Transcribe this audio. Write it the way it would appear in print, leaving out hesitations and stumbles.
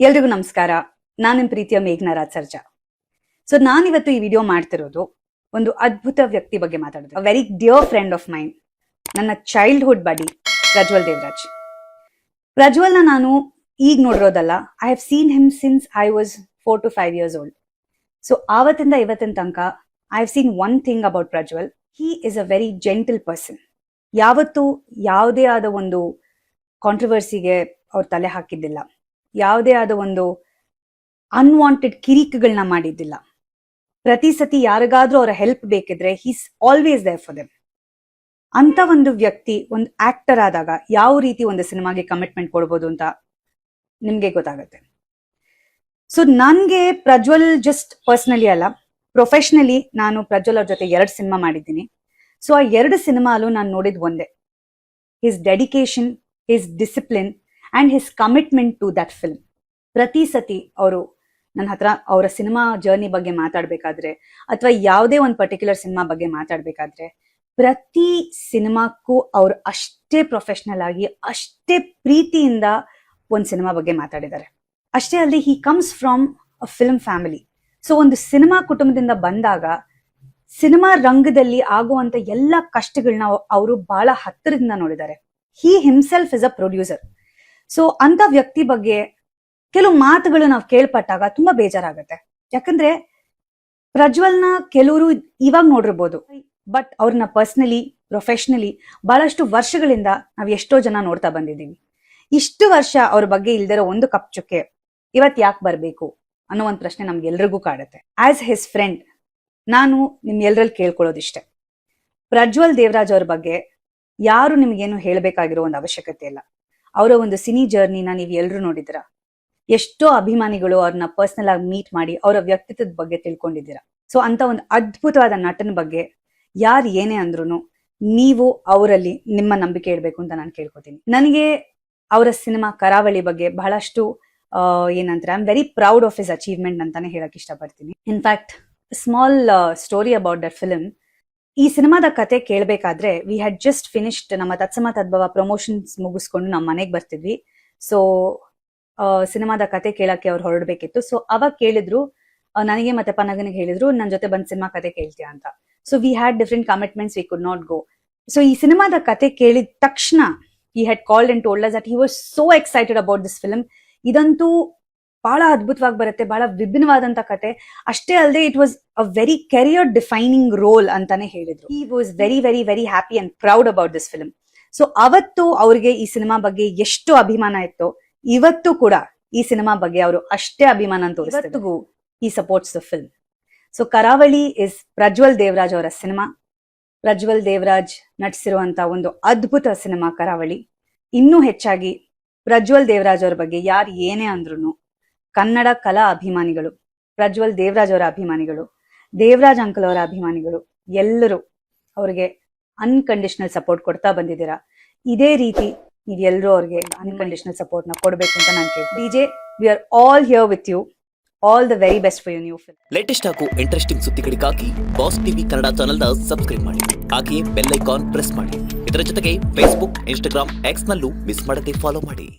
ಎಲ್ರಿಗೂ ನಮಸ್ಕಾರ. ನಾನು ನಿಮ್ಮ ಪ್ರೀತಿಯ ಮೇಘನಾ ರಾಜ್ ಸರ್ಜಾ. ಸೊ ನಾನಿವತ್ತು ಈ ವಿಡಿಯೋ ಮಾಡ್ತಿರೋದು ಒಂದು ಅದ್ಭುತ ವ್ಯಕ್ತಿ ಬಗ್ಗೆ ಮಾತಾಡೋದು. A very dear friend of mine, ನನ್ನ ಚೈಲ್ಡ್ಹುಡ್ ಬಡಿ ಪ್ರಜ್ವಲ್ ದೇವರಾಜ್. ಪ್ರಜ್ವಲ್ನ ನಾನು ಈಗ ನೋಡಿರೋದಲ್ಲ, I have seen him since I was 4 to 5 years old. So ಆವತ್ತಿಂದ ಇವತ್ತಿನ ತನಕ I have seen one thing about Prajwal. He is a very gentle person. ಯಾವತ್ತೂ ಯಾವುದೇ ಆದ ಒಂದು ಕಾಂಟ್ರವರ್ಸಿಗೆ ಅವ್ರು ತಲೆ ಹಾಕಿದ್ದಿಲ್ಲ, ಯಾವುದೇ ಆದ ಒಂದು ಅನ್ವಾಂಟೆಡ್ ಕಿರಿಕುಗಳನ್ನ ಮಾಡಿದ್ದಿಲ್ಲ. ಪ್ರತಿ ಸತಿ ಯಾರಿಗಾದ್ರೂ ಅವರ ಹೆಲ್ಪ್ ಬೇಕಿದ್ರೆ he's always there for them. ಅಂತ ಒಂದು ವ್ಯಕ್ತಿ ಒಂದು ಆಕ್ಟರ್ ಆದಾಗ ಯಾವ ರೀತಿ ಒಂದು ಸಿನಿಮಾಗೆ ಕಮಿಟ್ಮೆಂಟ್ ಕೊಡ್ಬೋದು ಅಂತ ನಿಮ್ಗೆ ಗೊತ್ತಾಗುತ್ತೆ. ಸೊ ನನ್ಗೆ ಪ್ರಜ್ವಲ್ ಜಸ್ಟ್ ಪರ್ಸನಲಿ ಅಲ್ಲ, ಪ್ರೊಫೆಷನಲಿ ನಾನು ಪ್ರಜ್ವಲ್ ಅವ್ರ ಜೊತೆ 2 ಸಿನಿಮಾ ಮಾಡಿದ್ದೀನಿ. ಸೊ ಆ 2 ಸಿನಿಮಾಲು ನಾನು ನೋಡಿದ್ ಒಂದೇ, his dedication, his discipline and his commitment to that film. ಪ್ರತಿ ಸತಿ ಅವರು ನನ್ನ ಹತ್ರ ಅವರ ಸಿನಿಮಾ ಜರ್ನಿ ಬಗ್ಗೆ ಮಾತಾಡ್ಬೇಕಾದ್ರೆ ಅಥವಾ ಯಾವುದೇ ಒಂದು ಪರ್ಟಿಕ್ಯುಲರ್ ಸಿನಿಮಾ ಬಗ್ಗೆ ಮಾತಾಡ್ಬೇಕಾದ್ರೆ ಪ್ರತಿ ಸಿನಿಮಾಕ್ಕೂ ಅವರು ಅಷ್ಟೇ ಪ್ರೊಫೆಷನಲ್ ಆಗಿ ಅಷ್ಟೇ ಪ್ರೀತಿಯಿಂದ ಒಂದು ಸಿನಿಮಾ ಬಗ್ಗೆ ಮಾತಾಡಿದ್ದಾರೆ. ಅಷ್ಟೇ ಅಲ್ಲದೆ he comes from a film family. So ಒಂದು ಸಿನಿಮಾ ಕುಟುಂಬದಿಂದ ಬಂದಾಗ ಸಿನಿಮಾ ರಂಗದಲ್ಲಿ ಆಗುವಂತ ಎಲ್ಲ ಕಷ್ಟಗಳನ್ನ ಅವರು ಬಹಳ ಹತ್ತಿರದಿಂದ ನೋಡಿದ್ದಾರೆ. ಹಿ himself is a producer. So ಅಂತ ವ್ಯಕ್ತಿ ಬಗ್ಗೆ ಕೆಲವು ಮಾತುಗಳು ನಾವು ಕೇಳ್ಪಟ್ಟಾಗ ತುಂಬಾ ಬೇಜಾರಾಗತ್ತೆ. ಯಾಕಂದ್ರೆ ಪ್ರಜ್ವಲ್ನ ಕೆಲವರು ಇವಾಗ ನೋಡಿರ್ಬೋದು, ಬಟ್ ಅವ್ರನ್ನ ಪರ್ಸನಲಿ, ಪ್ರೊಫೆಷನಲಿ ಬಹಳಷ್ಟು ವರ್ಷಗಳಿಂದ ನಾವು ಎಷ್ಟೋ ಜನ ನೋಡ್ತಾ ಬಂದಿದ್ದೀವಿ. ಇಷ್ಟು ವರ್ಷ ಅವ್ರ ಬಗ್ಗೆ ಇಲ್ದಿರೋ ಒಂದು ಕಪ್ ಚುಕ್ಕೆ ಇವತ್ ಯಾಕೆ ಬರ್ಬೇಕು ಅನ್ನೋ ಒಂದು ಪ್ರಶ್ನೆ ನಮ್ಗೆಲ್ರಿಗೂ ಕಾಡುತ್ತೆ. ಆಸ್ ಹಿಸ್ ಫ್ರೆಂಡ್ ನಾನು ನಿಮ್ ಎಲ್ರಲ್ಲಿ ಕೇಳ್ಕೊಳ್ಳೋದಿಷ್ಟೆ, ಪ್ರಜ್ವಲ್ ದೇವರಾಜ್ ಅವ್ರ ಬಗ್ಗೆ ಯಾರು ನಿಮ್ಗೇನು ಹೇಳ್ಬೇಕಾಗಿರೋ ಒಂದು ಅವಶ್ಯಕತೆ ಇಲ್ಲ. ಅವರ ಒಂದು ಸಿನಿ ಜರ್ನಿನ ನೀವು ಎಲ್ರು ನೋಡಿದಿರ. ಎಷ್ಟೋ ಅಭಿಮಾನಿಗಳು ಅವ್ರನ್ನ ಪರ್ಸನಲ್ ಆಗಿ ಮೀಟ್ ಮಾಡಿ ಅವರ ವ್ಯಕ್ತಿತ್ವದ ಬಗ್ಗೆ ತಿಳ್ಕೊಂಡಿದ್ದೀರಾ. ಸೊ ಅಂತ ಒಂದು ಅದ್ಭುತವಾದ ನಟನ ಬಗ್ಗೆ ಯಾರು ಏನೇ ಅಂದ್ರೂ ನೀವು ಅವರಲ್ಲಿ ನಿಮ್ಮ ನಂಬಿಕೆ ಇಡಬೇಕು ಅಂತ ನಾನು ಕೇಳ್ಕೊತೀನಿ. ನನಗೆ ಅವರ ಸಿನಿಮಾ ಕರಾವಳಿ ಬಗ್ಗೆ ಬಹಳಷ್ಟು ಏನಂದ್ರೆ I am very proud of his achievement ಅಂತಾನೆ ಹೇಳಕ್ ಇಷ್ಟಪಡ್ತೀನಿ. In fact small story about that film. ಈ ಸಿನಿಮಾದ ಕತೆ ಕೇಳ್ಬೇಕಾದ್ರೆ ವಿ ಹ್ಯಾಡ್ ಜಸ್ಟ್ ಫಿನಿಶ್ಡ್ ನಮ್ಮ ತತ್ಸಮ ತದ್ಭವ ಪ್ರಮೋಷನ್ಸ್ ಮುಗಿಸ್ಕೊಂಡು ನಮ್ಮ ಮನೆಗೆ ಬರ್ತಿದ್ವಿ. ಸೊ ಸಿನಿಮಾದ ಕತೆ ಕೇಳಕ್ಕೆ ಅವ್ರು ಹೊರಡ್ಬೇಕಿತ್ತು. ಸೊ ಅವಾಗ ಕೇಳಿದ್ರು, ನನಗೆ ಮತ್ತೆ ಪನಗನಿಗೆ ಹೇಳಿದ್ರು ನನ್ನ ಜೊತೆ ಬಂದ್ ಸಿನಿಮಾ ಕತೆ ಕೇಳ್ತೀಯಾ ಅಂತ. So we had different commitments, we could not go. So ಈ ಸಿನಿಮಾದ ಕತೆ ಕೇಳಿದ ತಕ್ಷಣ he had called and told us that he was so excited about this film. ಇದಂತೂ ಬಹಳ ಅದ್ಭುತವಾಗಿ ಬರುತ್ತೆ, ಬಹಳ ವಿಭಿನ್ನವಾದಂತ ಕತೆ. ಅಷ್ಟೇ ಅಲ್ಲದೆ it was a very career defining role ಅಂತಾನೆ ಹೇಳಿದ್ರು. He was very very very happy and proud about this film. So ಅವತ್ತು ಅವ್ರಿಗೆ ಈ ಸಿನಿಮಾ ಬಗ್ಗೆ ಎಷ್ಟು ಅಭಿಮಾನ ಇತ್ತೋ ಇವತ್ತು ಕೂಡ ಈ ಸಿನಿಮಾ ಬಗ್ಗೆ ಅವರು ಅಷ್ಟೇ ಅಭಿಮಾನ ತೋರಿಸ್ತಿಗೂ ಈ ಸಪೋರ್ಟ್ಸ್ ದ ಫಿಲ್ಮ್. ಸೊ ಕರಾವಳಿ ಇಸ್ ಪ್ರಜ್ವಲ್ ದೇವರಾಜ್ ಅವರ ಸಿನಿಮಾ. ಪ್ರಜ್ವಲ್ ದೇವರಾಜ್ ನಟಿಸಿರುವಂತ ಒಂದು ಅದ್ಭುತ ಸಿನಿಮಾ ಕರಾವಳಿ. ಇನ್ನೂ ಹೆಚ್ಚಾಗಿ ಪ್ರಜ್ವಲ್ ದೇವರಾಜ್ ಅವರ ಬಗ್ಗೆ ಯಾರು ಏನೇ ಅಂದ್ರೂ ಕನ್ನಡ ಕಲಾ ಅಭಿಮಾನಿಗಳು, ಪ್ರಜ್ವಲ್ ದೇವರಾಜ್ ಅವರ ಅಭಿಮಾನಿಗಳು, ದೇವರಾಜ್ ಅಂಕಲ್ ಅವರ ಅಭಿಮಾನಿಗಳು ಎಲ್ಲರೂ ಅವ್ರಿಗೆ ಅನ್ಕಂಡೀಷನಲ್ ಸಪೋರ್ಟ್ ಕೊಡ್ತಾ ಬಂದಿದ್ದೀರಾ. ಇದೇ ರೀತಿ ನೀವೆಲ್ಲರೂ ಅವ್ರಿಗೆ ಅನ್ಕಂಡೀಷನಲ್ ಸಪೋರ್ಟ್ ನ ಕೊಡ್ಬೇಕು ಅಂತ ನಾನು ಕೇಳ್ತೀನಿ. DJ, we are all here with you. All the very best for your new film. Latest ಹಾಗೂ ಇಂಟ್ರೆಸ್ಟಿಂಗ್ ಸುದ್ದಿಗಳಿಗಾಗಿ ಬಾಸ್ ಟಿವಿ ಕನ್ನಡ ಚಾನೆಲ್ನ ಸಬ್ಸ್ಕ್ರೈಬ್ ಮಾಡಿ, ಹಾಗೆಯೇ ಬೆಲ್ ಐಕಾನ್ ಪ್ರೆಸ್ ಮಾಡಿ. ಇದರ ಜೊತೆಗೆ ಫೇಸ್ಬುಕ್, ಇನ್ಸ್ಟಾಗ್ರಾಮ್, ಎಕ್ಸ್ ನಲ್ಲೂ ಮಿಸ್ ಮಾಡದೆ ಫಾಲೋ ಮಾಡಿ.